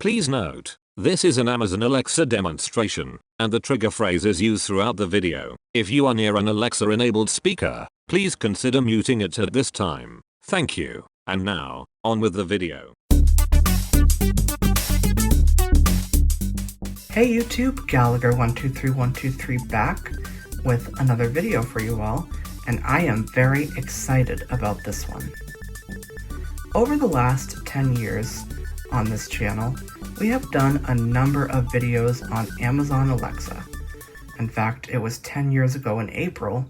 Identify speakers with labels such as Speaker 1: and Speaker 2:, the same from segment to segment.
Speaker 1: Please note, this is an Amazon Alexa demonstration, and the trigger phrases used throughout the video. If you are near an Alexa-enabled speaker, please consider muting it at this time. Thank you, and now, on with the video.
Speaker 2: Hey YouTube, Gallagher123123 back with another video for you all, and I am very excited about this one. Over the last 10 years on this channel, we have done a number of videos on Amazon Alexa. In fact, it was 10 years ago in April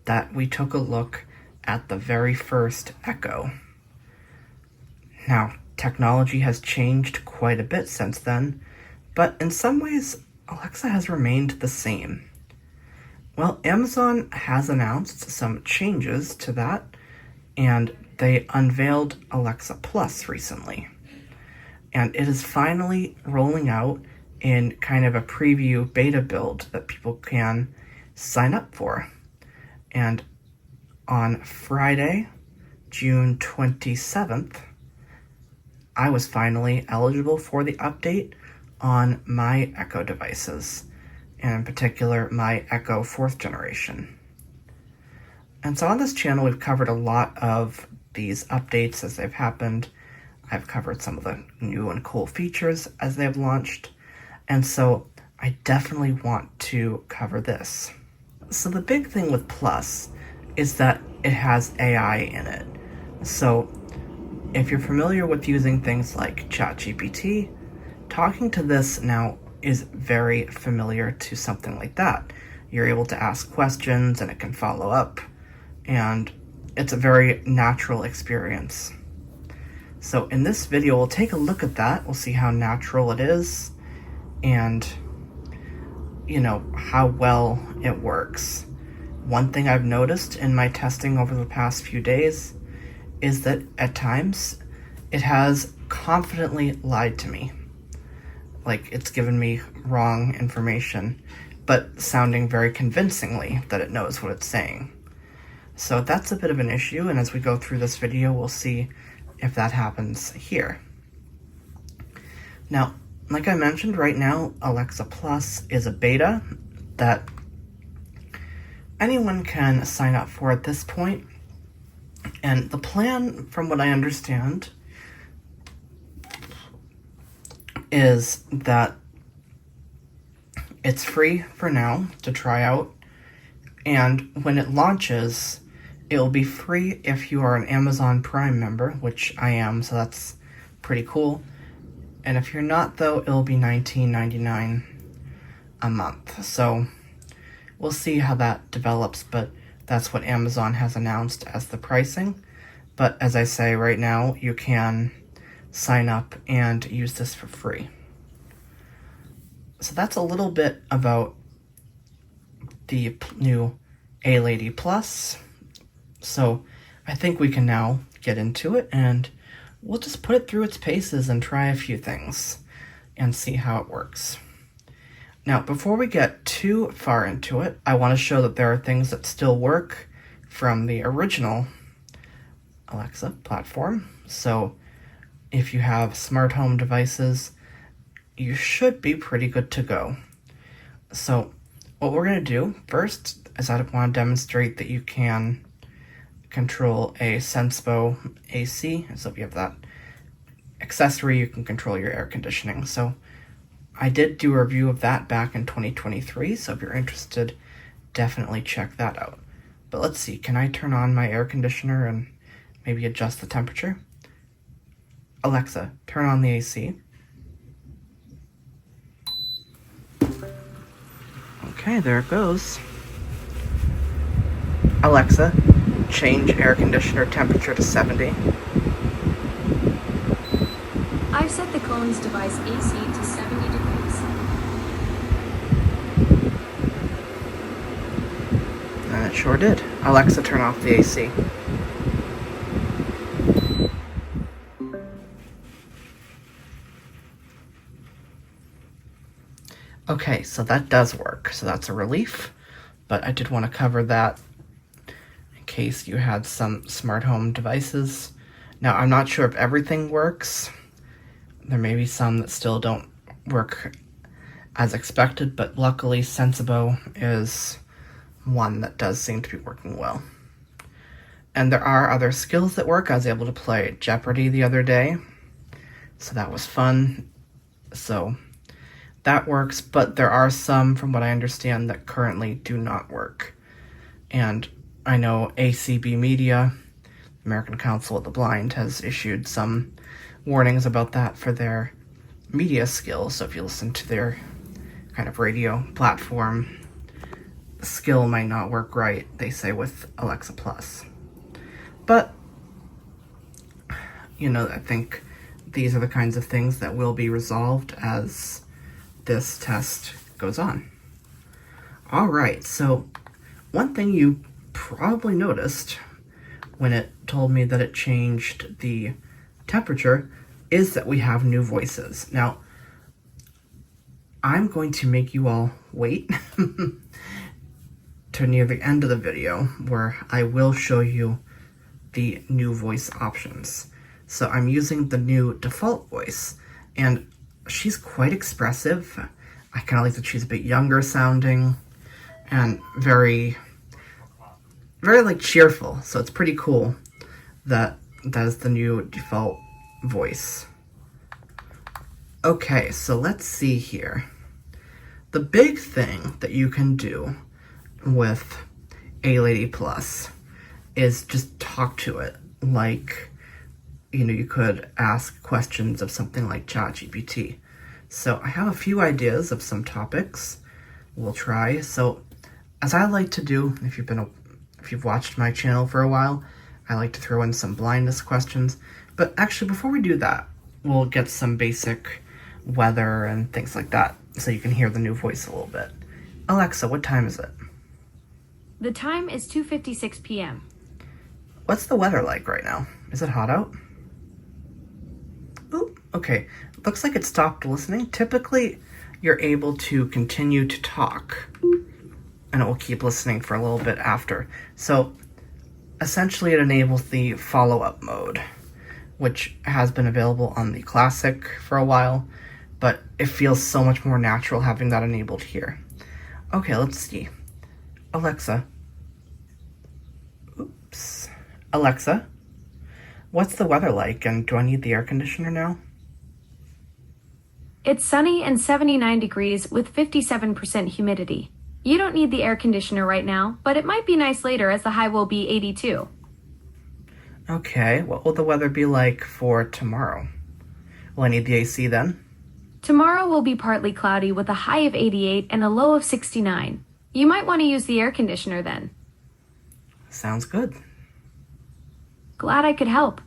Speaker 2: that we took a look at the very first Echo. Now, technology has changed quite a bit since then, but in some ways, Alexa has remained the same. Well, Amazon has announced some changes to that, and they unveiled Alexa Plus recently. And it is finally rolling out in kind of a preview beta build that people can sign up for. And on Friday, June 27th, I was finally eligible for the update on my Echo devices, and in particular my Echo 4th generation. And so on this channel we've covered a lot of these updates as they've happened. I've covered some of the new and cool features as they've launched, and so I definitely want to cover this. So the big thing with Plus is that it has AI in it. So if you're familiar with using things like ChatGPT, talking to this now is very familiar to something like that. You're able to ask questions and it can follow up, and it's a very natural experience. So in this video, we'll take a look at that. We'll see how natural it is and, how well it works. One thing I've noticed in my testing over the past few days is that at times it has confidently lied to me. Like it's given me wrong information, but sounding very convincingly that it knows what it's saying. So that's a bit of an issue, and as we go through this video, we'll see if that happens here. Now, like I mentioned, right now, Alexa Plus is a beta that anyone can sign up for at this point. And the plan, from what I understand, is that it's free for now to try out, and when it launches, it'll be free if you are an Amazon Prime member, which I am, so that's pretty cool. And if you're not, though, it'll be $19.99 a month. So we'll see how that develops, but that's what Amazon has announced as the pricing. But as I say, right now, you can sign up and use this for free. So that's a little bit about the new A-Lady Plus. So I think we can now get into it, and we'll just put it through its paces and try a few things and see how it works. Now, before we get too far into it, I want to show that there are things that still work from the original Alexa platform. So if you have smart home devices, you should be pretty good to go. So what we're going to do first is I want to demonstrate that you can control a Senspo AC. So if you have that accessory, you can control your air conditioning. So I did do a review of that back in 2023, so if you're interested, definitely check that out. But let's see, can I turn on my air conditioner and maybe adjust the temperature? Alexa, turn on the AC. Okay, there it goes. Alexa, change air conditioner temperature to 70.
Speaker 3: I've set the Collins device AC to 70 degrees.
Speaker 2: And it sure did. Alexa, turn off the AC. Okay, so that does work. So that's a relief, but I did want to cover that in case you had some smart home devices. Now, I'm not sure if everything works, There may be some that still don't work as expected, but luckily Sensibo is one that does seem to be working well. And there are other skills that work. I was able to play Jeopardy the other day, so that was fun. So that works, but there are some, from what I understand, that currently do not work. And I know ACB Media, American Council of the Blind, has issued some warnings about that for their media skills. So if you listen to their kind of radio platform, the skill might not work right, they say, with Alexa Plus. But, I think these are the kinds of things that will be resolved as this test goes on. All right, so one thing you probably noticed when it told me that it changed the temperature is that we have new voices. Now, I'm going to make you all wait to near the end of the video where I will show you the new voice options. So I'm using the new default voice, and she's quite expressive. I kind of like that she's a bit younger sounding and very, very like cheerful. So it's pretty cool that that is the new default voice. Okay, so let's see here. The big thing that you can do with A-Lady Plus is just talk to it. Like, you could ask questions of something like ChatGPT. So I have a few ideas of some topics we'll try. So as I like to do, if you've watched my channel for a while, I like to throw in some blindness questions. But actually, before we do that, we'll get some basic weather and things like that so you can hear the new voice a little bit. Alexa, what time is it?
Speaker 3: The time is 2:56 p.m.
Speaker 2: What's the weather like right now? Is it hot out? Ooh, okay. Looks like it stopped listening. Typically, you're able to continue to talk, and it will keep listening for a little bit after. So, essentially, it enables the follow-up mode, which has been available on the Classic for a while, but it feels so much more natural having that enabled here. Okay, let's see. Alexa. Oops. Alexa, what's the weather like, and do I need the air conditioner now?
Speaker 3: It's sunny and 79 degrees with 57% humidity. You don't need the air conditioner right now, but it might be nice later as the high will be 82.
Speaker 2: Okay, what will the weather be like for tomorrow? Will I need the AC then?
Speaker 3: Tomorrow will be partly cloudy with a high of 88 and a low of 69. You might want to use the air conditioner then.
Speaker 2: Sounds good.
Speaker 3: Glad I could help.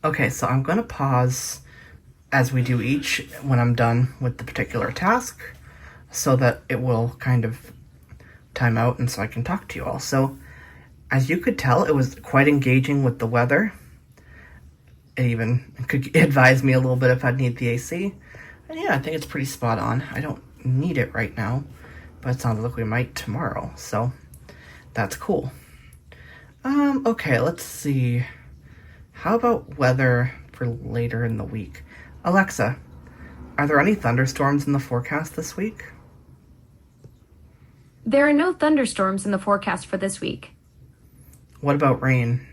Speaker 2: Okay, so I'm going to pause as we do each when I'm done with the particular task so that it will kind of time out and so I can talk to you all. So, as you could tell, it was quite engaging with the weather. It even could advise me a little bit if I'd need the AC. And yeah, I think it's pretty spot on. I don't need it right now, but it sounds like we might tomorrow, so that's cool. Okay, let's see. How about weather for later in the week? Alexa, are there any thunderstorms in the forecast this week?
Speaker 3: There are no thunderstorms in the forecast for this week.
Speaker 2: What about rain?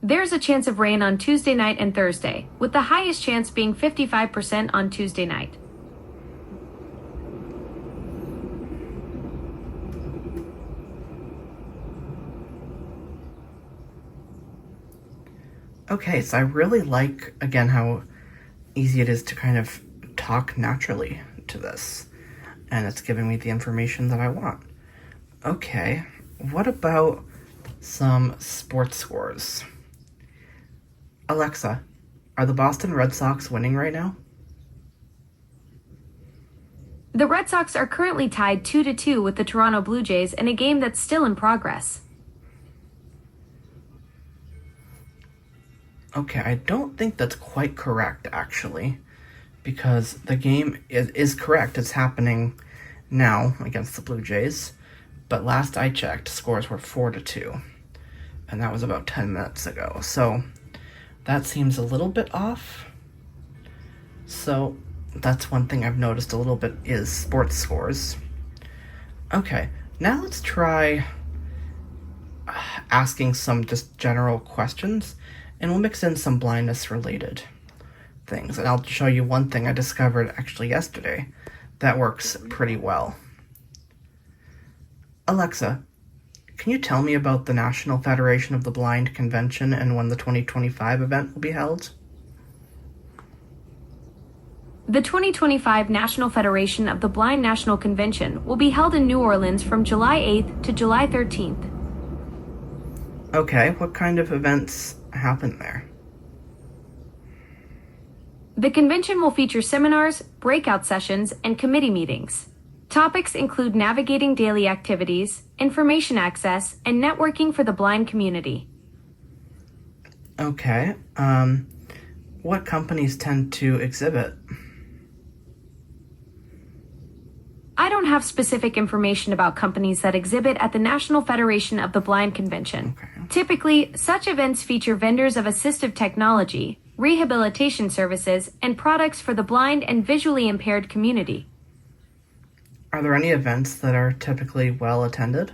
Speaker 3: There's a chance of rain on Tuesday night and Thursday, with the highest chance being 55% on Tuesday night.
Speaker 2: Okay, so I really like, again, how easy it is to kind of talk naturally to this. And it's giving me the information that I want. Okay, what about some sports scores? Alexa, are the Boston Red Sox winning right now?
Speaker 3: The Red Sox are currently tied 2-2 with the Toronto Blue Jays in a game that's still in progress.
Speaker 2: Okay, I don't think that's quite correct, actually, because the game is correct. It's happening now against the Blue Jays, but last I checked, scores were 4-2. and that was about 10 minutes ago. So that seems a little bit off. So that's one thing I've noticed a little bit is sports scores. Okay, now let's try asking some just general questions, and we'll mix in some blindness related things. And I'll show you one thing I discovered actually yesterday that works pretty well. Alexa, can you tell me about the National Federation of the Blind convention and when the 2025 event will be held?
Speaker 3: The 2025 National Federation of the Blind National Convention will be held in New Orleans from July 8th to July 13th.
Speaker 2: Okay, what kind of events happen there?
Speaker 3: The convention will feature seminars, breakout sessions, and committee meetings. Topics include navigating daily activities, information access, and networking for the blind community.
Speaker 2: Okay, what companies tend to exhibit?
Speaker 3: I don't have specific information about companies that exhibit at the National Federation of the Blind Convention.
Speaker 2: Okay.
Speaker 3: Typically, such events feature vendors of assistive technology, rehabilitation services, and products for the blind and visually impaired community.
Speaker 2: Are there any events that are typically well attended?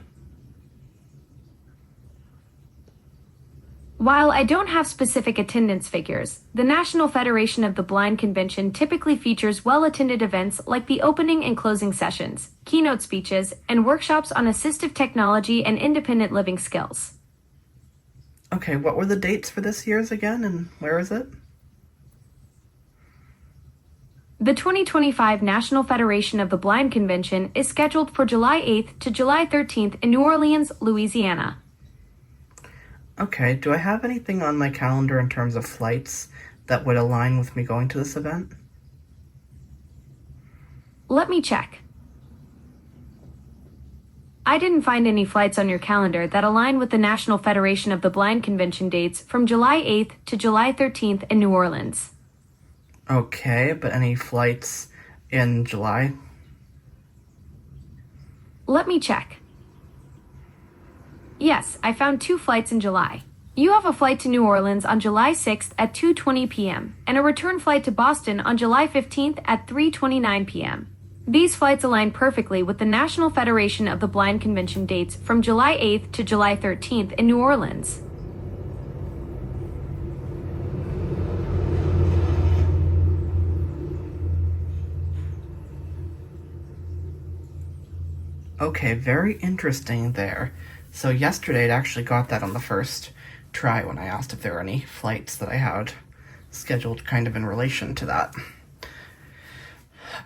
Speaker 3: While I don't have specific attendance figures, the National Federation of the Blind Convention typically features well-attended events like the opening and closing sessions, keynote speeches, and workshops on assistive technology and independent living skills.
Speaker 2: Okay, what were the dates for this year's again, and where is it?
Speaker 3: The 2025 National Federation of the Blind Convention is scheduled for July 8th to July 13th in New Orleans, Louisiana.
Speaker 2: Okay, do I have anything on my calendar in terms of flights that would align with me going to this event?
Speaker 3: Let me check. I didn't find any flights on your calendar that align with the National Federation of the Blind Convention dates from July 8th to July 13th in New Orleans.
Speaker 2: Okay, but any flights in July?
Speaker 3: Let me check. Yes, I found 2 flights in July. You have a flight to New Orleans on July 6th at 2:20 p.m. and a return flight to Boston on July 15th at 3:29 p.m. These flights align perfectly with the National Federation of the Blind Convention dates from July 8th to July 13th in New Orleans.
Speaker 2: Okay, very interesting there. So yesterday it actually got that on the first try when I asked if there were any flights that I had scheduled kind of in relation to that.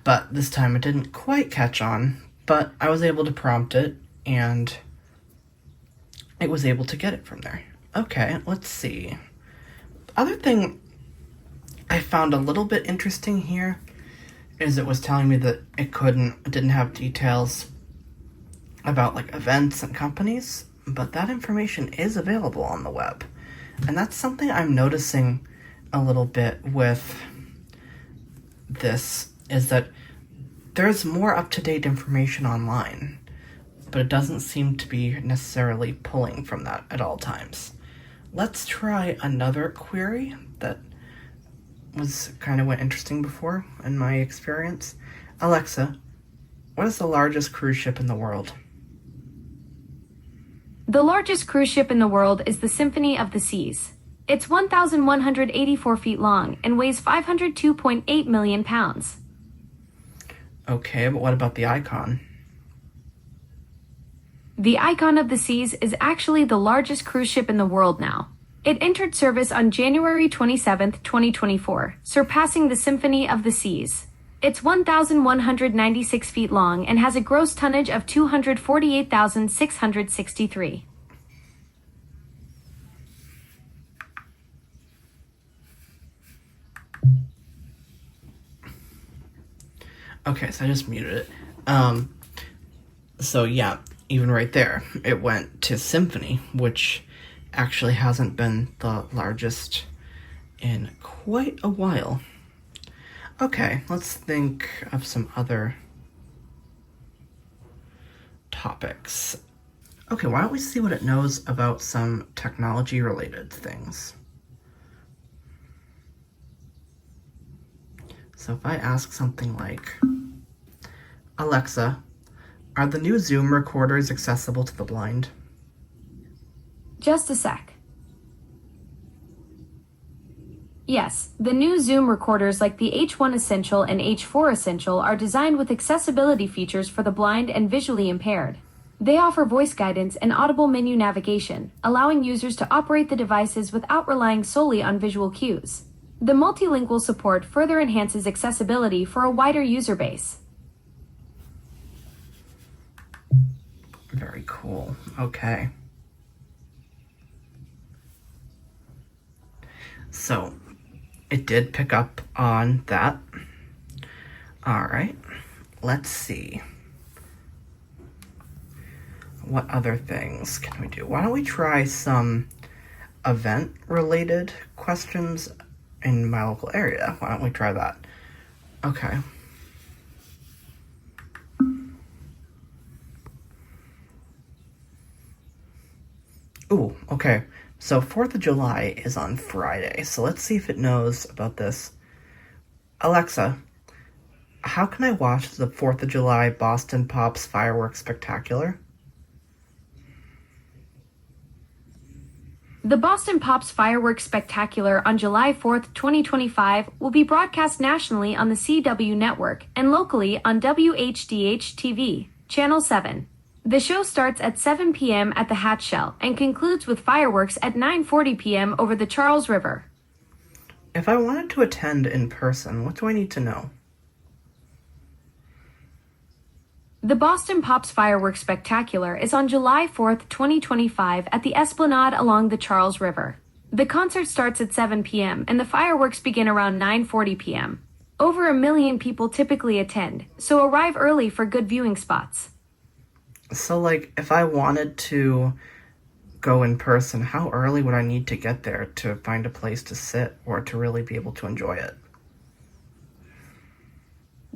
Speaker 2: But this time it didn't quite catch on, but I was able to prompt it and it was able to get it from there. Okay, let's see. The other thing I found a little bit interesting here is it was telling me that it didn't have details about like events and companies, but that information is available on the web. And that's something I'm noticing a little bit with this, is that there's more up-to-date information online, but it doesn't seem to be necessarily pulling from that at all times. Let's try another query that was kind of interesting before in my experience. Alexa, what is the largest cruise ship in the world?
Speaker 3: The largest cruise ship in the world is the Symphony of the Seas. It's 1,184 feet long and weighs 502.8 million pounds.
Speaker 2: Okay, but what about the Icon?
Speaker 3: The Icon of the Seas is actually the largest cruise ship in the world now. It entered service on January 27, 2024, surpassing the Symphony of the Seas. It's 1,196 feet long and has a gross tonnage of 248,663.
Speaker 2: Okay, so I just muted it. So yeah, even right there, it went to Symphony, which actually hasn't been the largest in quite a while. Okay, let's think of some other topics. Okay, why don't we see what it knows about some technology-related things? So if I ask something like, Alexa, are the new Zoom recorders accessible to the blind?
Speaker 3: Just a sec. Yes, the new Zoom recorders like the H1 Essential and H4 Essential are designed with accessibility features for the blind and visually impaired. They offer voice guidance and audible menu navigation, allowing users to operate the devices without relying solely on visual cues. The multilingual support further enhances accessibility for a wider user base.
Speaker 2: Very cool. Okay. So, it did pick up on that. All right. Let's see. What other things can we do? Why don't we try some event-related questions in my local area? Why don't we try that? Okay. Ooh, okay. So 4th of July is on Friday, so let's see if it knows about this. Alexa, how can I watch the 4th of July Boston Pops Fireworks Spectacular?
Speaker 3: The Boston Pops Fireworks Spectacular on July 4th, 2025 will be broadcast nationally on the CW network and locally on WHDH TV, Channel 7. The show starts at 7 p.m. at the Hatch Shell and concludes with fireworks at 9:40 p.m. over the Charles River.
Speaker 2: If I wanted to attend in person, what do I need to know?
Speaker 3: The Boston Pops Fireworks Spectacular is on July 4th, 2025 at the Esplanade along the Charles River. The concert starts at 7 p.m. and the fireworks begin around 9:40 p.m. Over 1 million people typically attend, so arrive early for good viewing spots.
Speaker 2: So, like, if I wanted to go in person, how early would I need to get there to find a place to sit or to really be able to enjoy it?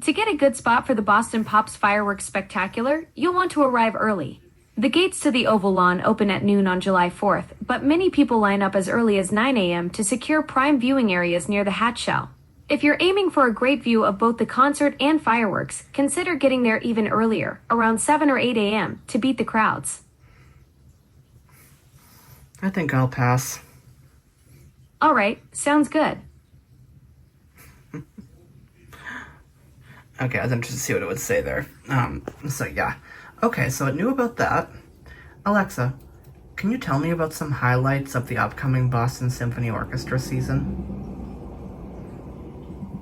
Speaker 3: To get a good spot for the Boston Pops Fireworks Spectacular, you'll want to arrive early. The gates to the Oval Lawn open at noon on July 4th, but many people line up as early as 9 a.m. to secure prime viewing areas near the Hatch Shell. If you're aiming for a great view of both the concert and fireworks, consider getting there even earlier, around 7 or 8 a.m., to beat the crowds.
Speaker 2: I think I'll pass.
Speaker 3: All right, sounds good.
Speaker 2: Okay, I was interested to see what it would say there. So yeah. Okay, so it knew about that. Alexa, can you tell me about some highlights of the upcoming Boston Symphony Orchestra season?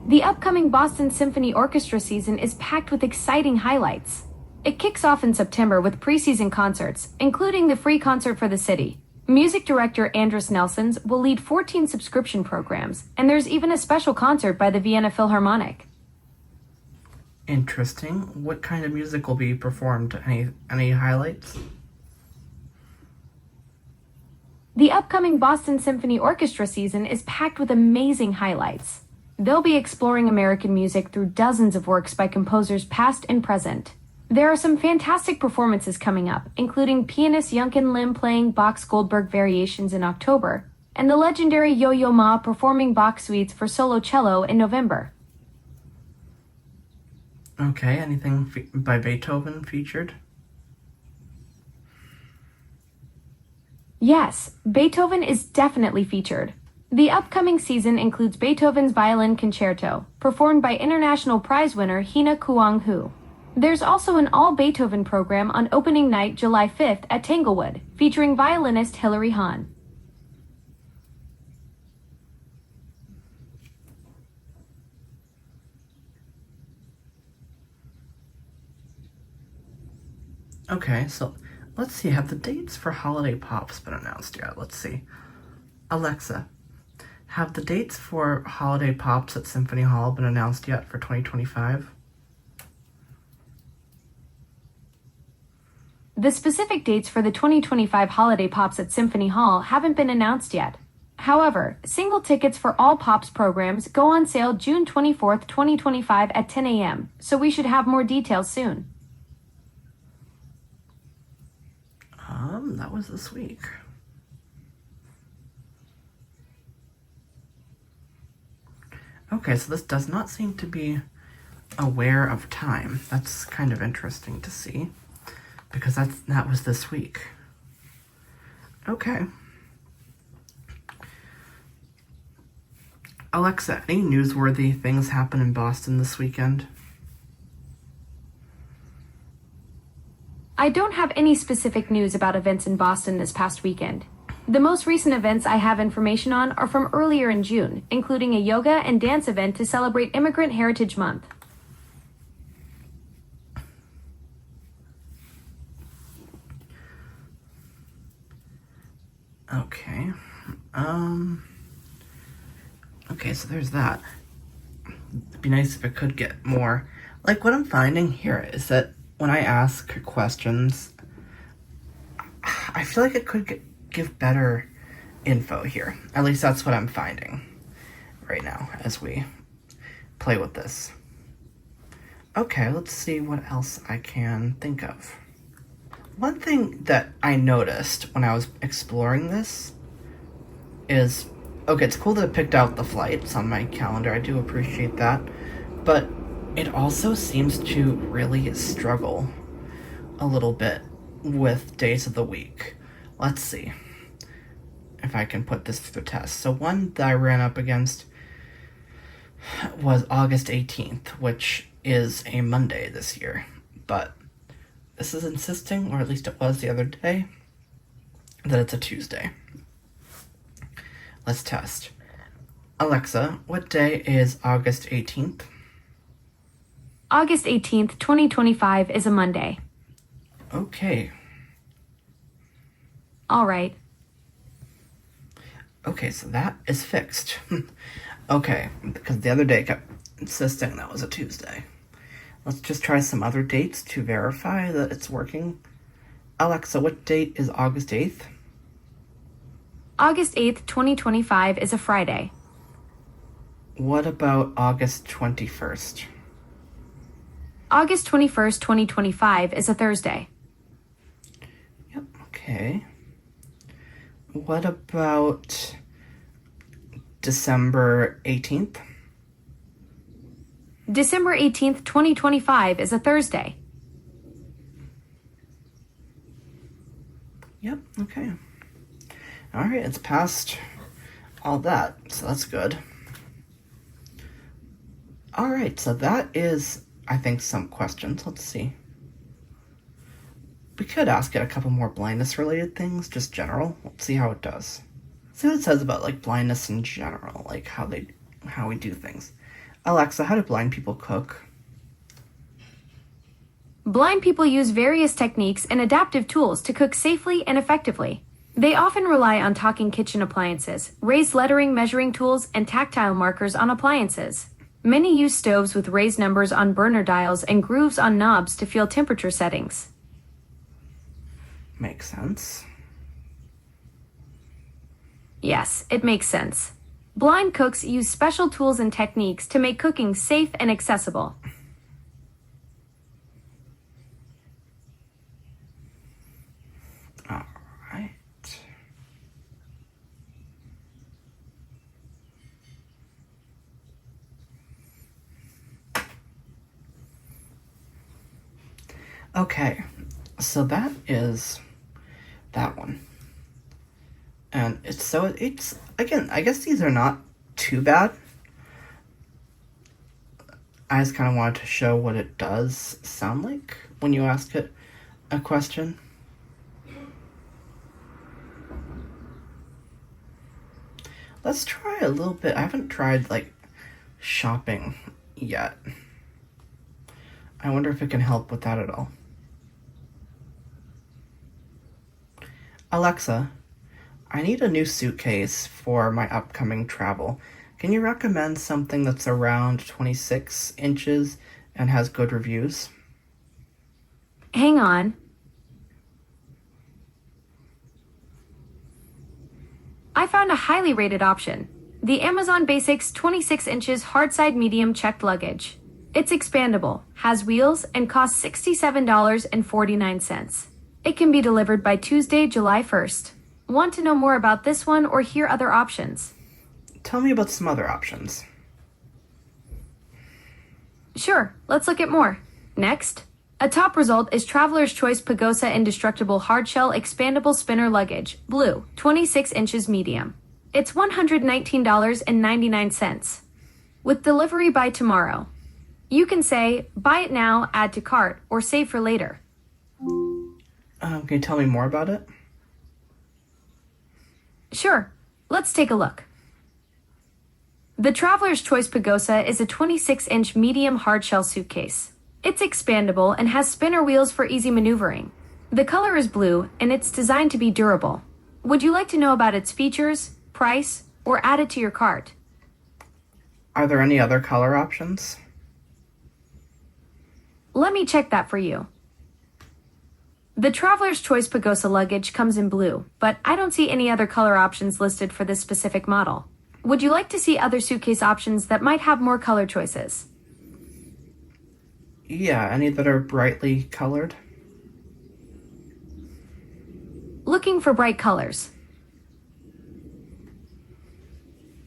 Speaker 3: The upcoming Boston Symphony Orchestra season is packed with exciting highlights. It kicks off in September with preseason concerts, including the free concert for the city. Music director Andris Nelsons will lead 14 subscription programs, and there's even a special concert by the Vienna Philharmonic.
Speaker 2: Interesting. What kind of music will be performed? Any highlights?
Speaker 3: The upcoming Boston Symphony Orchestra season is packed with amazing highlights. They'll be exploring American music through dozens of works by composers past and present. There are some fantastic performances coming up, including pianist Yunkin Lim playing Bach's Goldberg Variations in October, and the legendary Yo-Yo Ma performing Bach suites for solo cello in November.
Speaker 2: Okay, anything by Beethoven featured?
Speaker 3: Yes, Beethoven is definitely featured. The upcoming season includes Beethoven's Violin Concerto, performed by international prize winner Hina Kuang-hu. There's also an all-Beethoven program on opening night July 5th at Tanglewood, featuring violinist Hilary Hahn.
Speaker 2: Okay, so let's see. Have the dates for Holiday Pops been announced yet? Let's see. Alexa, have the dates for Holiday Pops at Symphony Hall been announced yet for 2025?
Speaker 3: The specific dates for the 2025 Holiday Pops at Symphony Hall haven't been announced yet. However, single tickets for all Pops programs go on sale June 24th, 2025 at 10 a.m., so we should have more details soon.
Speaker 2: that was this week. Okay, so this does not seem to be aware of time. That's kind of interesting to see, because that was this week. Okay. Alexa, any newsworthy things happen in Boston this weekend?
Speaker 3: I don't have any specific news about events in Boston this past weekend. The most recent events I have information on are from earlier in June, including a yoga and dance event to celebrate Immigrant Heritage Month.
Speaker 2: Okay. Okay, so there's that. It'd be nice if it could get more. Like, what I'm finding here is that when I ask questions, I feel like it could give better info here. At least that's what I'm finding right now as we play with this. Okay, let's see what else I can think of. One thing that I noticed when I was exploring this is, okay, it's cool that it picked out the flights on my calendar. I do appreciate that. But it also seems to really struggle a little bit with days of the week. Let's see if I can put this to the test. So one that I ran up against was August 18th, which is a Monday this year. But this is insisting, or at least it was the other day, that it's a Tuesday. Let's test. Alexa, what day is August 18th?
Speaker 3: August 18th, 2025 is a Monday.
Speaker 2: Okay.
Speaker 3: All right.
Speaker 2: Okay, so that is fixed. Okay, because the other day kept insisting that was a Tuesday. Let's just try some other dates to verify that it's working. Alexa, what date is August 8th?
Speaker 3: August 8th, 2025 is a Friday.
Speaker 2: What about August 21st?
Speaker 3: August 21st, 2025 is a Thursday.
Speaker 2: Yep, okay. What about December 18th?
Speaker 3: December 18th, 2025 is a Thursday.
Speaker 2: Yep, okay. Alright, it's past all that, so that's good. Alright, so that is, I think, some questions. Let's see. We could ask it a couple more blindness-related things, just general. Let's see how it does. See what it says about, like, blindness in general, like, how we do things. Alexa, how do blind people cook?
Speaker 3: Blind people use various techniques and adaptive tools to cook safely and effectively. They often rely on talking kitchen appliances, raised lettering measuring tools, and tactile markers on appliances. Many use stoves with raised numbers on burner dials and grooves on knobs to feel temperature settings.
Speaker 2: Makes sense.
Speaker 3: Yes, it makes sense. Blind cooks use special tools and techniques to make cooking safe and accessible.
Speaker 2: All right. Okay, so that is that one. And it's again, I guess these are not too bad. I just kind of wanted to show what it does sound like when you ask it a question. Let's try a little bit. I haven't tried, like, shopping yet. I wonder if it can help with that at all. Alexa, I need a new suitcase for my upcoming travel. Can you recommend something that's around 26 inches and has good reviews?
Speaker 3: Hang on. I found a highly rated option. The Amazon Basics 26 inches hardside medium checked luggage. It's expandable, has wheels, and costs $67.49. It can be delivered by Tuesday, July 1st. Want to know more about this one or hear other options?
Speaker 2: Tell me about some other options.
Speaker 3: Sure, let's look at more. Next, a top result is Traveler's Choice Pagosa Indestructible Hardshell Expandable Spinner Luggage, blue, 26 inches medium. It's $119.99. With delivery by tomorrow. You can say, buy it now, add to cart, or save for later.
Speaker 2: Can you tell me more about it?
Speaker 3: Sure, let's take a look. The Traveler's Choice Pagosa is a 26-inch medium hardshell suitcase. It's expandable and has spinner wheels for easy maneuvering. The color is blue, and it's designed to be durable. Would you like to know about its features, price, or add it to your cart?
Speaker 2: Are there any other color options?
Speaker 3: Let me check that for you. The Traveler's Choice Pagosa luggage comes in blue, but I don't see any other color options listed for this specific model. Would you like to see other suitcase options that might have more color choices?
Speaker 2: Yeah, any that are brightly colored?
Speaker 3: Looking for bright colors.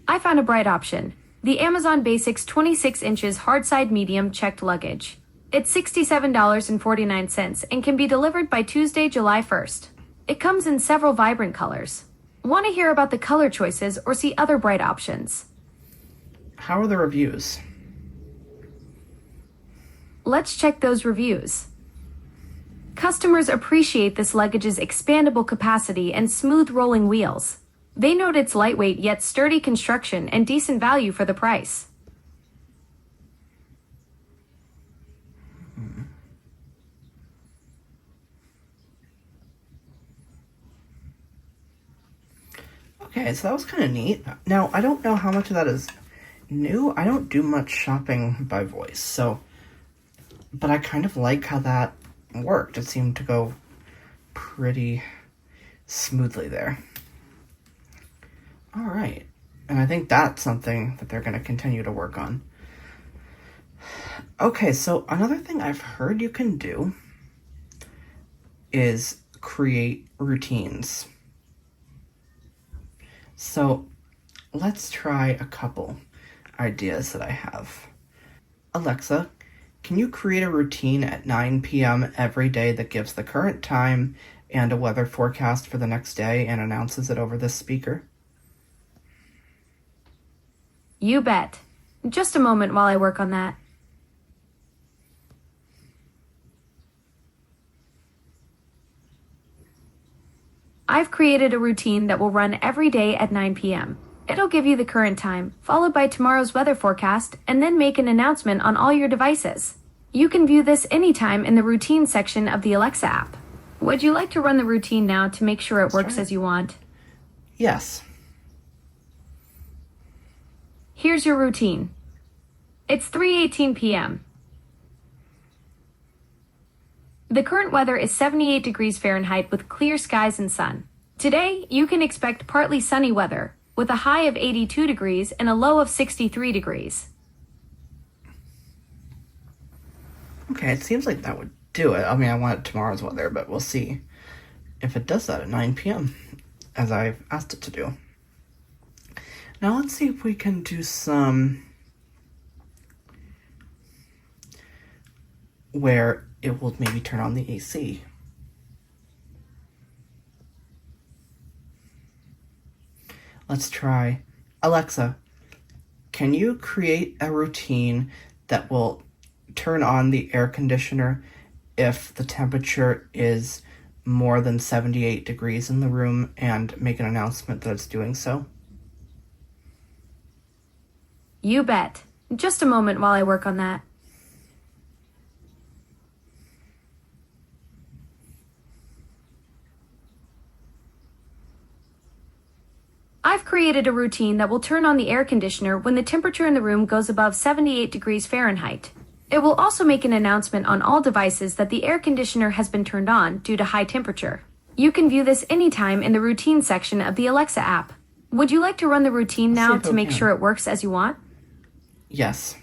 Speaker 3: I found a bright option. The Amazon Basics 26 inches hardside medium checked luggage. It's $67.49 and can be delivered by Tuesday, July 1st. It comes in several vibrant colors. Want to hear about the color choices or see other bright options?
Speaker 2: How are the reviews?
Speaker 3: Let's check those reviews. Customers appreciate this luggage's expandable capacity and smooth rolling wheels. They note its lightweight yet sturdy construction and decent value for the price. Okay, so that was kind of neat. Now, I don't know how much of that is new. I don't do much shopping by voice, but I kind of like how that worked. It seemed to go pretty smoothly there. All right, and I think that's something that they're going to continue to work on. Okay, so another thing I've heard you can do is create routines. So let's try a couple ideas that I have. Alexa, can you create a routine at 9 p.m. every day that gives the current time and a weather forecast for the next day and announces it over this speaker? You bet. Just a moment while I work on that. I've created a routine that will run every day at 9 p.m. It'll give you the current time, followed by tomorrow's weather forecast, and then make an announcement on all your devices. You can view this anytime in the routine section of the Alexa app. Would you like to run the routine now to make sure it works as you want?
Speaker 2: Yes.
Speaker 3: Here's your routine. It's 3:18 p.m. The current weather is 78 degrees Fahrenheit with clear skies and sun. Today, you can expect partly sunny weather, with a high of 82 degrees and a low of 63 degrees.
Speaker 2: Okay, it seems like that would do it. I mean, I want tomorrow's weather, but we'll see if it does that at 9 p.m., as I've asked it to do. Now let's see if we can do some where it will maybe turn on the AC. Let's try. Alexa, can you create a routine that will turn on the air conditioner if the temperature is more than 78 degrees in the room and make an announcement that it's doing so?
Speaker 3: You bet. Just a moment while I work on that. I've created a routine that will turn on the air conditioner when the temperature in the room goes above 78 degrees Fahrenheit. It will also make an announcement on all devices that the air conditioner has been turned on due to high temperature. You can view this anytime in the routine section of the Alexa app. Would you like to run the routine now to make sure it works as you want?
Speaker 2: Yes.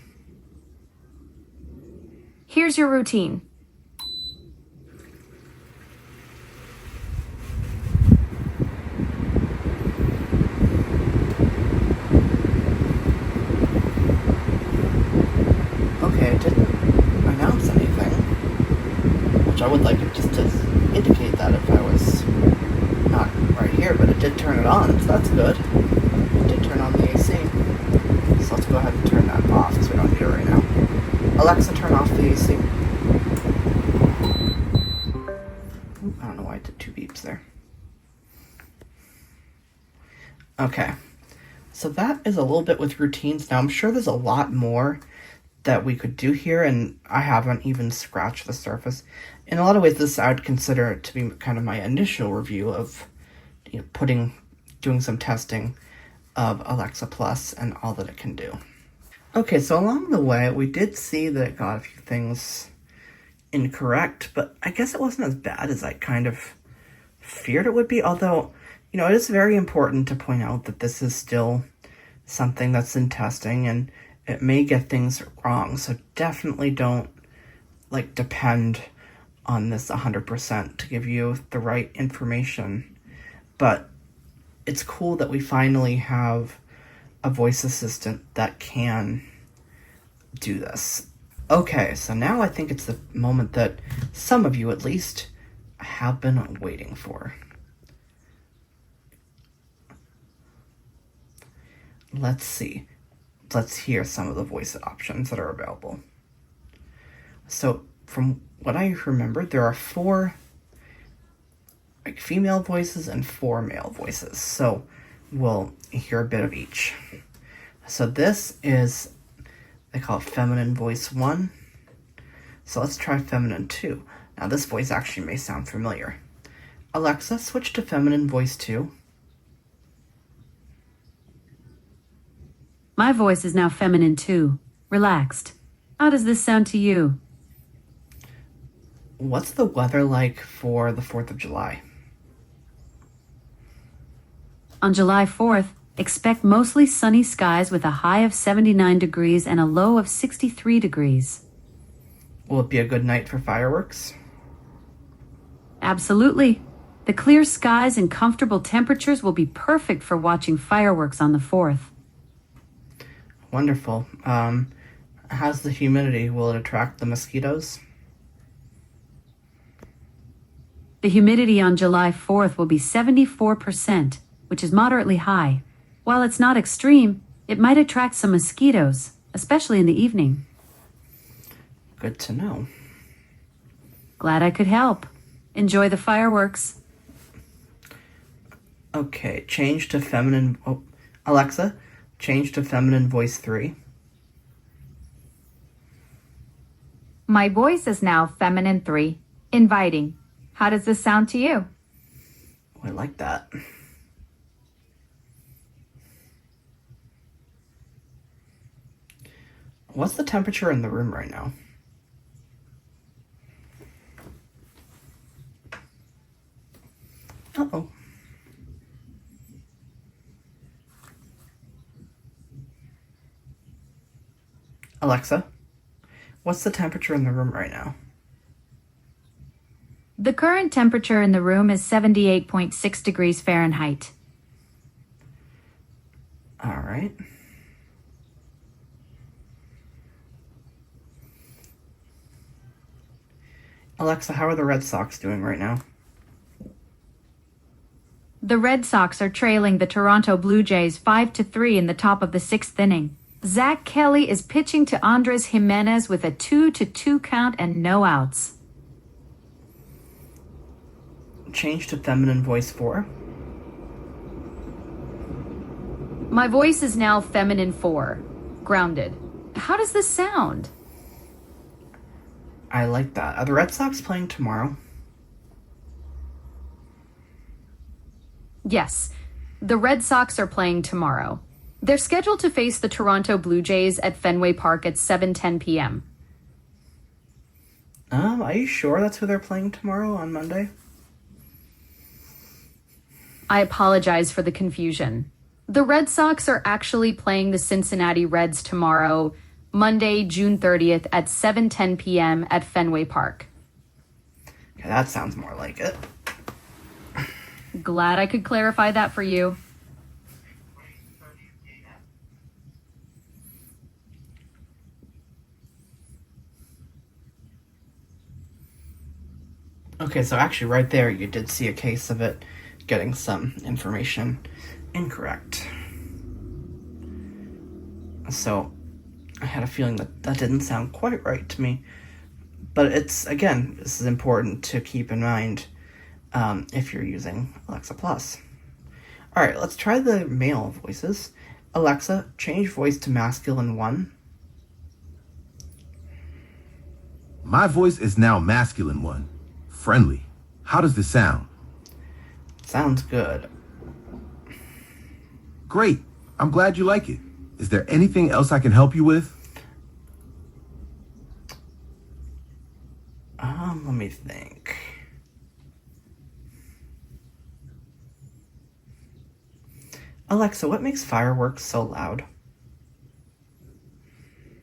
Speaker 3: Here's your routine.
Speaker 2: I would like it just to indicate that if I was not right here, but it did turn it on, so that's good. It did turn on the AC. So let's go ahead and turn that off because we don't need it right now. Alexa, turn off the AC. I don't know why I did 2 beeps there. Okay, so that is a little bit with routines. Now I'm sure there's a lot more that we could do here, and I haven't even scratched the surface. In a lot of ways, this I would consider it to be kind of my initial review of, doing some testing of Alexa Plus and all that it can do. Okay, so along the way, we did see that it got a few things incorrect, but I guess it wasn't as bad as I kind of feared it would be, although, it is very important to point out that this is still something that's in testing, and it may get things wrong, so definitely don't, depend on this 100% to give you the right information. But it's cool that we finally have a voice assistant that can do this. Okay, so now I think it's the moment that some of you, at least, have been waiting for. Let's see. Let's hear some of the voice options that are available. So, from what I remember, there are 4 female voices and 4 male voices. So, we'll hear a bit of each. So this is, they call it feminine voice 1. So let's try feminine 2. Now this voice actually may sound familiar. Alexa, switch to feminine voice 2.
Speaker 4: My voice is now feminine too. Relaxed. How does this sound to you?
Speaker 2: What's the weather like for the 4th of July?
Speaker 4: On July 4th, expect mostly sunny skies with a high of 79 degrees and a low of 63 degrees.
Speaker 2: Will it be a good night for fireworks?
Speaker 4: Absolutely. The clear skies and comfortable temperatures will be perfect for watching fireworks on the 4th.
Speaker 2: Wonderful. How's the humidity? Will it attract the mosquitoes?
Speaker 4: The humidity on July 4th will be 74%, which is moderately high. While it's not extreme, it might attract some mosquitoes, especially in the evening.
Speaker 2: Good to know.
Speaker 4: Glad I could help. Enjoy the fireworks.
Speaker 2: Okay, change to feminine... Oh, Alexa, change to feminine voice 3.
Speaker 5: My voice is now feminine 3. Inviting. How does this sound to you?
Speaker 2: Oh, I like that. What's the temperature in the room right now? Uh-oh. Alexa, what's the temperature in the room right now?
Speaker 5: The current temperature in the room is 78.6 degrees Fahrenheit.
Speaker 2: All right. Alexa, how are the Red Sox doing right now?
Speaker 5: The Red Sox are trailing the Toronto Blue Jays 5-3 in the top of the 6th inning. Zach Kelly is pitching to Andres Jimenez with a 2-2 count and no outs.
Speaker 2: Change to feminine voice 4.
Speaker 3: My voice is now feminine 4. Grounded. How does this sound?
Speaker 2: I like that. Are the Red Sox playing tomorrow?
Speaker 3: Yes, the Red Sox are playing tomorrow. They're scheduled to face the Toronto Blue Jays at Fenway Park at 7:10 p.m.
Speaker 2: Are you sure that's who they're playing tomorrow on Monday?
Speaker 3: I apologize for the confusion. The Red Sox are actually playing the Cincinnati Reds tomorrow, Monday, June 30th at 7:10 p.m. at Fenway Park.
Speaker 2: Okay, that sounds more like it.
Speaker 3: Glad I could clarify that for you.
Speaker 2: Okay, so actually right there you did see a case of it getting some information incorrect. So I had a feeling that that didn't sound quite right to me. But it's, again, this is important to keep in mind if you're using Alexa Plus. Alright, let's try the male voices. Alexa, change voice to masculine 1.
Speaker 6: My voice is now masculine 1. Friendly. How does this sound?
Speaker 2: Sounds good.
Speaker 6: Great. I'm glad you like it. Is there anything else I can help you with?
Speaker 2: Let me think. Alexa, what makes fireworks so loud?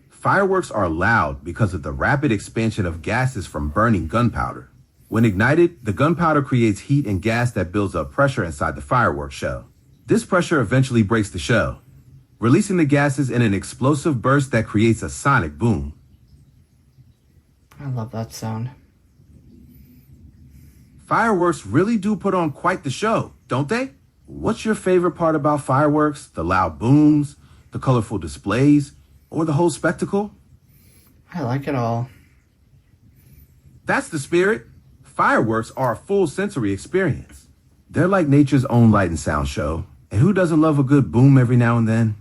Speaker 6: Fireworks are loud because of the rapid expansion of gases from burning gunpowder. When ignited, the gunpowder creates heat and gas that builds up pressure inside the fireworks shell. This pressure eventually breaks the shell, releasing the gases in an explosive burst that creates a sonic boom.
Speaker 2: I love that sound.
Speaker 6: Fireworks really do put on quite the show, don't they? What's your favorite part about fireworks? The loud booms, the colorful displays, or the whole spectacle?
Speaker 2: I like it all.
Speaker 6: That's the spirit. Fireworks are a full sensory experience. They're like nature's own light and sound show. And who doesn't love a good boom every now and then?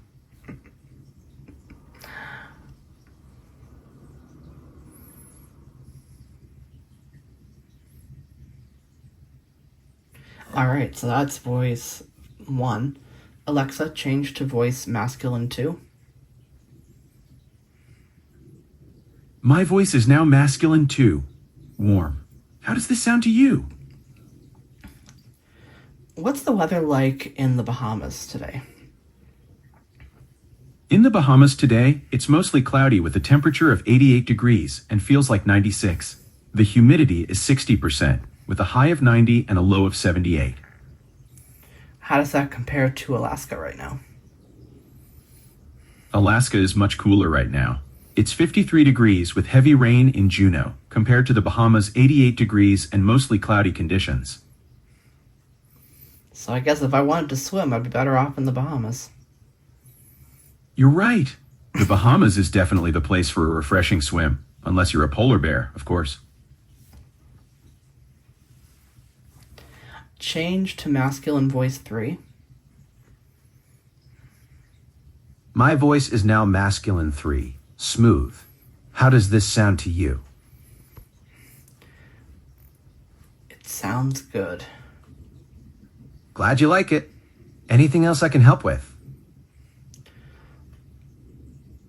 Speaker 2: Alright, so that's voice 1. Alexa, change to voice masculine 2.
Speaker 7: My voice is now masculine 2. Warm. How does this sound to you?
Speaker 2: What's the weather like in the Bahamas today?
Speaker 7: In the Bahamas today, it's mostly cloudy with a temperature of 88 degrees and feels like 96. The humidity is 60%, with a high of 90 and a low of 78.
Speaker 2: How does that compare to Alaska right now?
Speaker 7: Alaska is much cooler right now. It's 53 degrees with heavy rain in Juneau, compared to the Bahamas' 88 degrees and mostly cloudy conditions.
Speaker 2: So I guess if I wanted to swim, I'd be better off in the Bahamas.
Speaker 7: You're right. The Bahamas is definitely the place for a refreshing swim, unless you're a polar bear, of course.
Speaker 2: Change to masculine voice 3.
Speaker 6: My voice is now masculine 3. Smooth. How does this sound to you?
Speaker 2: It sounds good.
Speaker 6: Glad you like it. Anything else I can help with?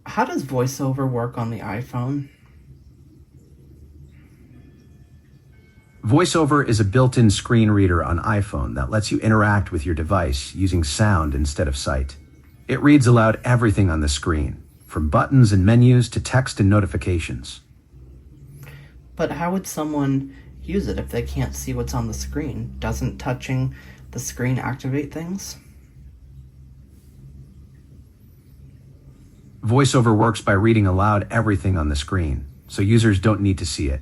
Speaker 2: How does VoiceOver work on the iPhone?
Speaker 6: VoiceOver is a built-in screen reader on iPhone that lets you interact with your device using sound instead of sight. It reads aloud everything on the screen, from buttons and menus to text and notifications.
Speaker 2: But how would someone use it if they can't see what's on the screen? Doesn't touching the screen activate things?
Speaker 6: VoiceOver works by reading aloud everything on the screen, so users don't need to see it.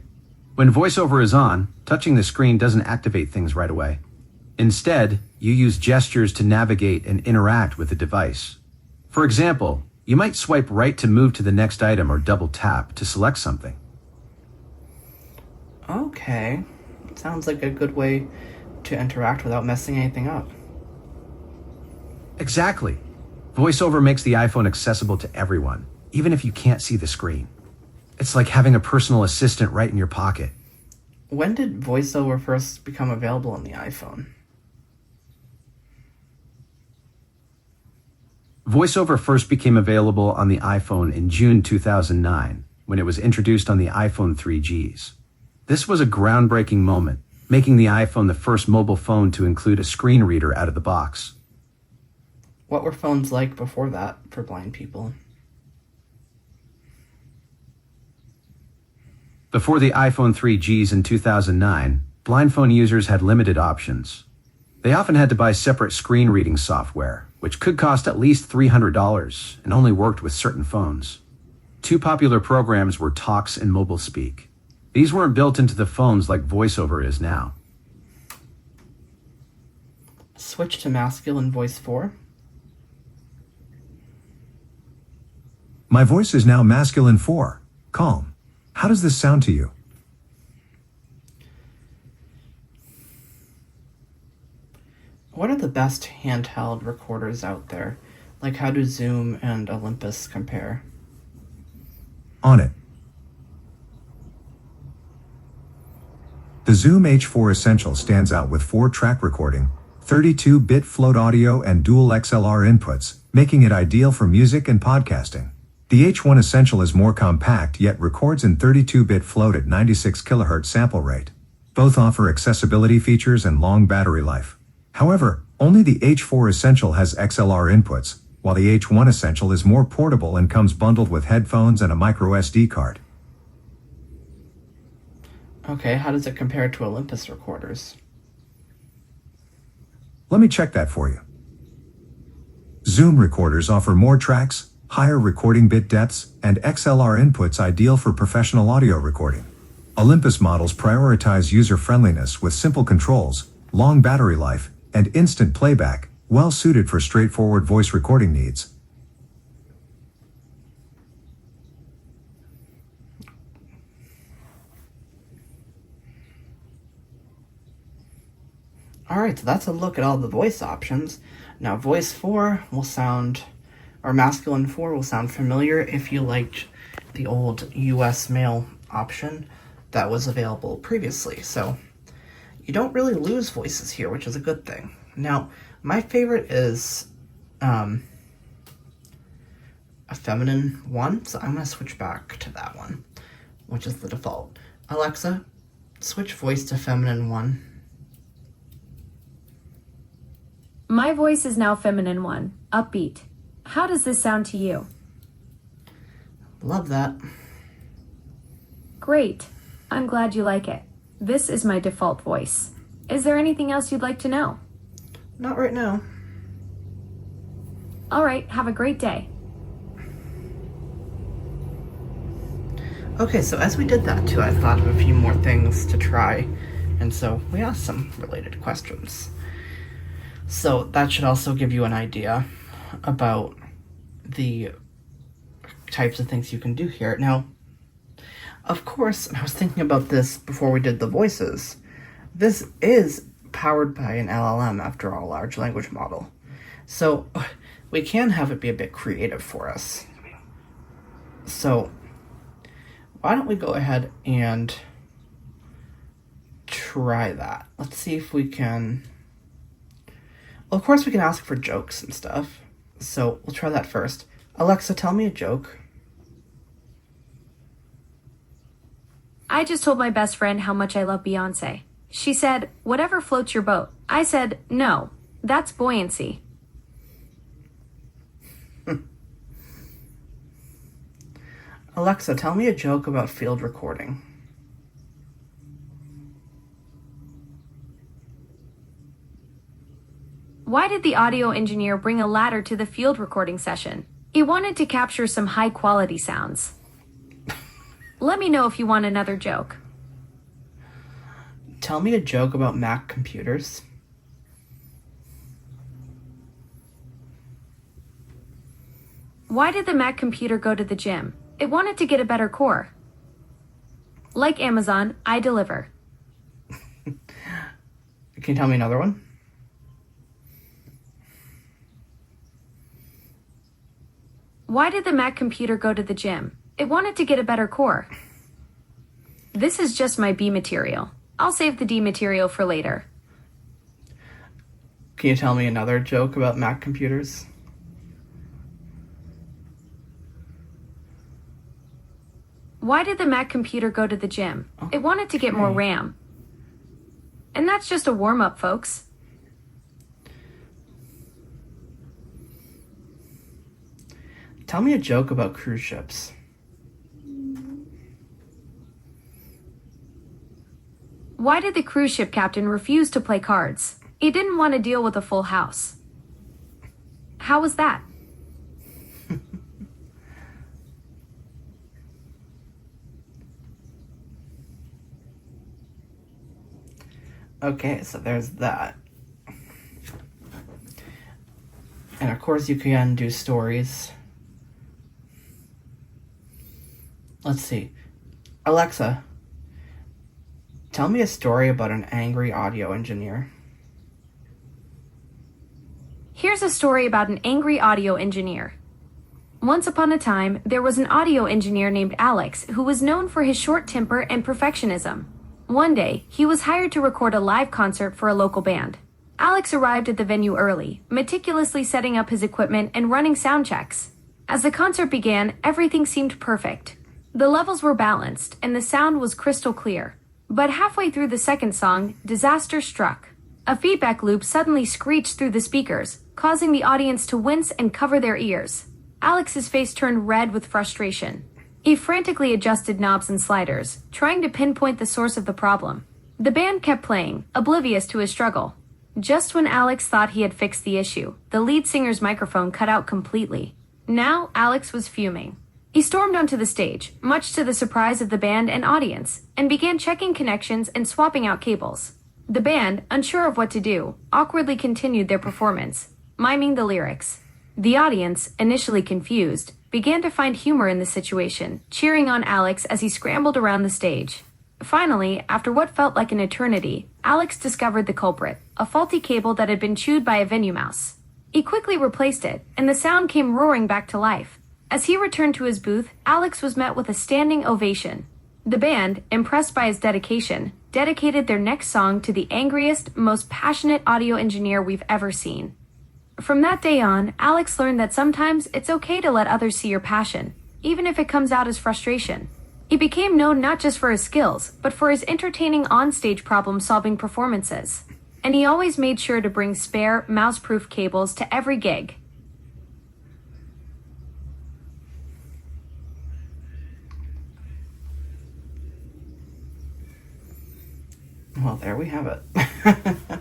Speaker 6: When VoiceOver is on, touching the screen doesn't activate things right away. Instead, you use gestures to navigate and interact with the device. For example, you might swipe right to move to the next item or double tap to select something.
Speaker 2: Okay. Sounds like a good way to interact without messing anything up.
Speaker 6: Exactly. VoiceOver makes the iPhone accessible to everyone, even if you can't see the screen. It's like having a personal assistant right in your pocket.
Speaker 2: When did VoiceOver first become available on the iPhone?
Speaker 6: VoiceOver first became available on the iPhone in June 2009, when it was introduced on the iPhone 3Gs. This was a groundbreaking moment, making the iPhone the first mobile phone to include a screen reader out of the box.
Speaker 2: What were phones like before that for blind people?
Speaker 6: Before the iPhone 3Gs in 2009, blind phone users had limited options. They often had to buy separate screen reading software, which could cost at least $300 and only worked with certain phones. Two popular programs were Talks and MobileSpeak. These weren't built into the phones like VoiceOver is now.
Speaker 2: Switch to masculine voice 4.
Speaker 8: My voice is now masculine 4. Calm. How does this sound to you?
Speaker 2: What are the best handheld recorders out there? Like, how do Zoom and Olympus compare?
Speaker 8: On it. The Zoom H4 Essential stands out with 4-track recording, 32-bit float audio and dual XLR inputs, making it ideal for music and podcasting. The H1 Essential is more compact yet records in 32-bit float at 96 kHz sample rate. Both offer accessibility features and long battery life. However, only the H4 Essential has XLR inputs, while the H1 Essential is more portable and comes bundled with headphones and a micro SD card.
Speaker 2: Okay, how does it compare to Olympus recorders?
Speaker 8: Let me check that for you. Zoom recorders offer more tracks, higher recording bit depths, and XLR inputs ideal for professional audio recording. Olympus models prioritize user-friendliness with simple controls, long battery life, and instant playback, well suited for straightforward voice recording needs.
Speaker 2: Alright, so that's a look at all the voice options. Now, voice 4 will sound, or masculine 4 will sound familiar if you liked the old US male option that was available previously. So, you don't really lose voices here, which is a good thing. Now, my favorite is a feminine one, so I'm going to switch back to that one, which is the default. Alexa, switch voice to feminine 1.
Speaker 3: My voice is now feminine 1, upbeat. How does this sound to you?
Speaker 2: Love that.
Speaker 3: Great. I'm glad you like it. This is my default voice. Is there anything else you'd like to know?
Speaker 2: Not right now.
Speaker 3: All right, have a great day.
Speaker 2: Okay, so as we did that too, I thought of a few more things to try, and so we asked some related questions. So that should also give you an idea about the types of things you can do here. Now, of course, and I was thinking about this before we did the voices, this is powered by an LLM, after all, large language model. So we can have it be a bit creative for us. So why don't we go ahead and try that? Let's see if we can... Well, of course we can ask for jokes and stuff. So we'll try that first. Alexa, tell me a joke.
Speaker 3: I just told my best friend how much I love Beyonce. She said, whatever floats your boat. I said, no, that's buoyancy.
Speaker 2: Alexa, tell me a joke about field recording.
Speaker 3: Why did the audio engineer bring a ladder to the field recording session? He wanted to capture some high quality sounds. Let me know if you want another joke.
Speaker 2: Tell me a joke about Mac computers.
Speaker 3: Why did the Mac computer go to the gym? It wanted to get a better core. Like Amazon, I deliver.
Speaker 2: Can you tell me another one?
Speaker 3: Why did the Mac computer go to the gym? It wanted to get a better core. This is just my B material. I'll save the D material for later.
Speaker 2: Can you tell me another joke about Mac computers?
Speaker 3: Why did the Mac computer go to the gym? It wanted to get more RAM. And that's just a warm-up, folks.
Speaker 2: Tell me a joke about cruise ships.
Speaker 3: Why did the cruise ship captain refuse to play cards? He didn't want to deal with a full house. How was that?
Speaker 2: Okay, so there's that. And of course you can do stories. Let's see. Alexa, tell me a story about an angry audio engineer.
Speaker 3: Here's a story about an angry audio engineer. Once upon a time, there was an audio engineer named Alex who was known for his short temper and perfectionism. One day, he was hired to record a live concert for a local band. Alex arrived at the venue early, meticulously setting up his equipment and running sound checks. As the concert began, everything seemed perfect. The levels were balanced, and the sound was crystal clear. But halfway through the second song, disaster struck. A feedback loop suddenly screeched through the speakers, causing the audience to wince and cover their ears. Alex's face turned red with frustration. He frantically adjusted knobs and sliders, trying to pinpoint the source of the problem. The band kept playing, oblivious to his struggle. Just when Alex thought he had fixed the issue, the lead singer's microphone cut out completely. Now, Alex was fuming. He stormed onto the stage, much to the surprise of the band and audience, and began checking connections and swapping out cables. The band, unsure of what to do, awkwardly continued their performance, miming the lyrics. The audience, initially confused, began to find humor in the situation, cheering on Alex as he scrambled around the stage. Finally, after what felt like an eternity, Alex discovered the culprit, a faulty cable that had been chewed by a venue mouse. He quickly replaced it, and the sound came roaring back to life. As he returned to his booth, Alex was met with a standing ovation. The band, impressed by his dedication, dedicated their next song to the angriest, most passionate audio engineer we've ever seen. From that day on, Alex learned that sometimes it's okay to let others see your passion, even if it comes out as frustration. He became known not just for his skills, but for his entertaining on-stage problem-solving performances. And he always made sure to bring spare, mouse-proof cables to every gig.
Speaker 2: Well, there we have it.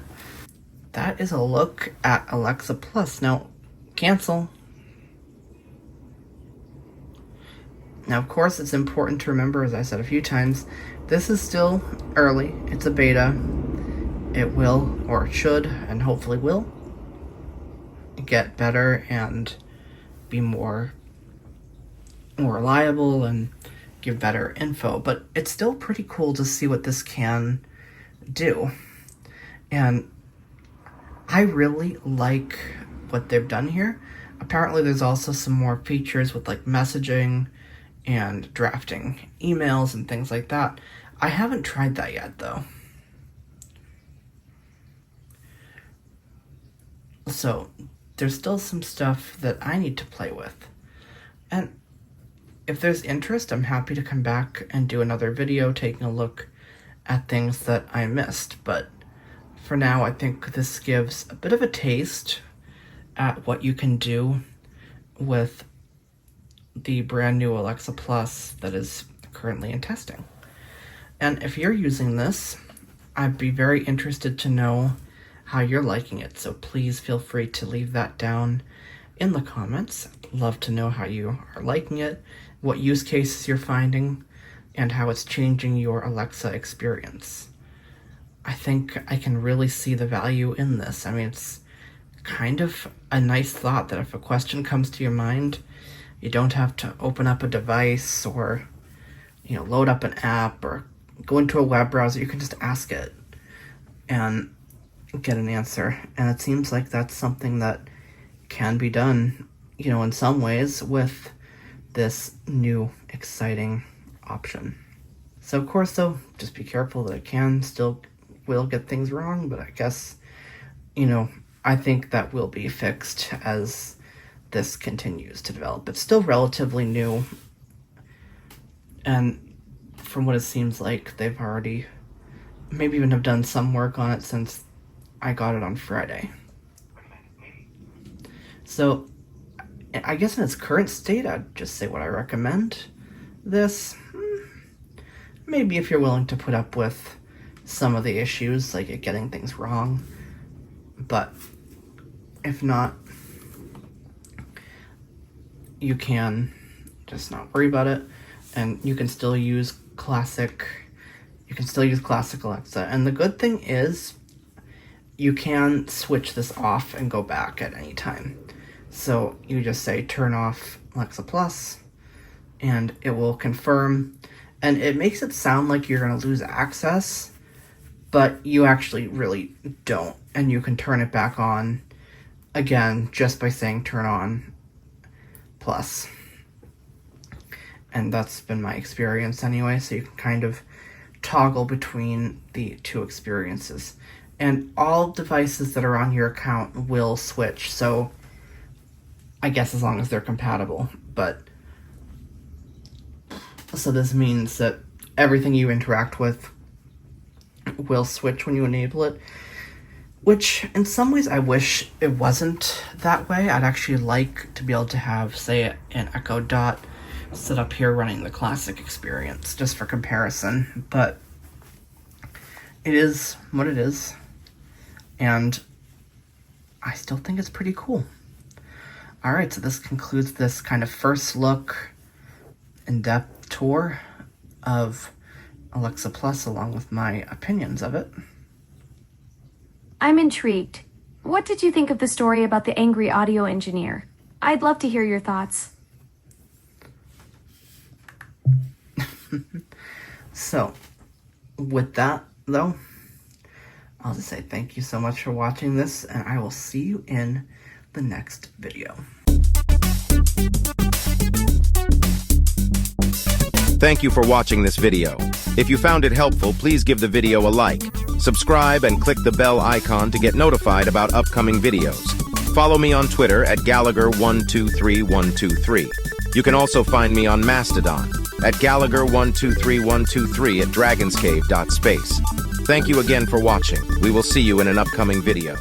Speaker 2: That is a look at Alexa Plus. Now, cancel. Now, of course, it's important to remember, as I said a few times, this is still early. It's a beta. It will, or it should, and hopefully will, get better and be more reliable and give better info. But it's still pretty cool to see what this can do. And I really like what they've done here. Apparently there's also some more features with like messaging and drafting emails and things like that. I haven't tried that yet though. So there's still some stuff that I need to play with. And if there's interest, I'm happy to come back and do another video taking a look at things that I missed. But for now, I think this gives a bit of a taste at what you can do with the brand new Alexa Plus that is currently in testing. And if you're using this, I'd be very interested to know how you're liking it. So please feel free to leave that down in the comments. I'd love to know how you are liking it, what use cases you're finding, and how it's changing your Alexa experience. I think I can really see the value in this. I mean, it's kind of a nice thought that if a question comes to your mind, you don't have to open up a device or, load up an app or go into a web browser. You can just ask it and get an answer. And it seems like that's something that can be done, in some ways with this new exciting option. So of course though, just be careful that it still will get things wrong, but I guess, I think that will be fixed as this continues to develop. It's still relatively new, and from what it seems like, they've already maybe even have done some work on it since I got it on Friday. So I guess in its current state, I'd just say what I recommend this. Maybe if you're willing to put up with some of the issues, like it getting things wrong. But if not, you can just not worry about it, and you can still use classic You can still use classic Alexa. And the good thing is you can switch this off and go back at any time. So you just say turn off Alexa Plus and it will confirm. And it makes it sound like you're going to lose access, but you actually really don't. And you can turn it back on again just by saying turn on Plus. And that's been my experience anyway, so you can kind of toggle between the two experiences. And all devices that are on your account will switch, so I guess as long as they're compatible. But so this means that everything you interact with will switch when you enable it, which in some ways I wish it wasn't that way. I'd actually like to be able to have, say, an Echo Dot set up here running the classic experience just for comparison, but it is what it is, and I still think it's pretty cool. Alright, so this concludes this kind of first look, in-depth tour of Alexa Plus along with my opinions of it.
Speaker 3: I'm intrigued. What did you think of the story about the angry audio engineer? I'd love to hear your thoughts.
Speaker 2: So, with that, though, I'll just say thank you so much for watching this, and I will see you in the next video.
Speaker 9: Thank you for watching this video. If you found it helpful, please give the video a like, subscribe, and click the bell icon to get notified about upcoming videos. Follow me on Twitter at Gallagher123123. You can also find me on Mastodon at Gallagher123123 at dragonscave.space. Thank you again for watching. We will see you in an upcoming video.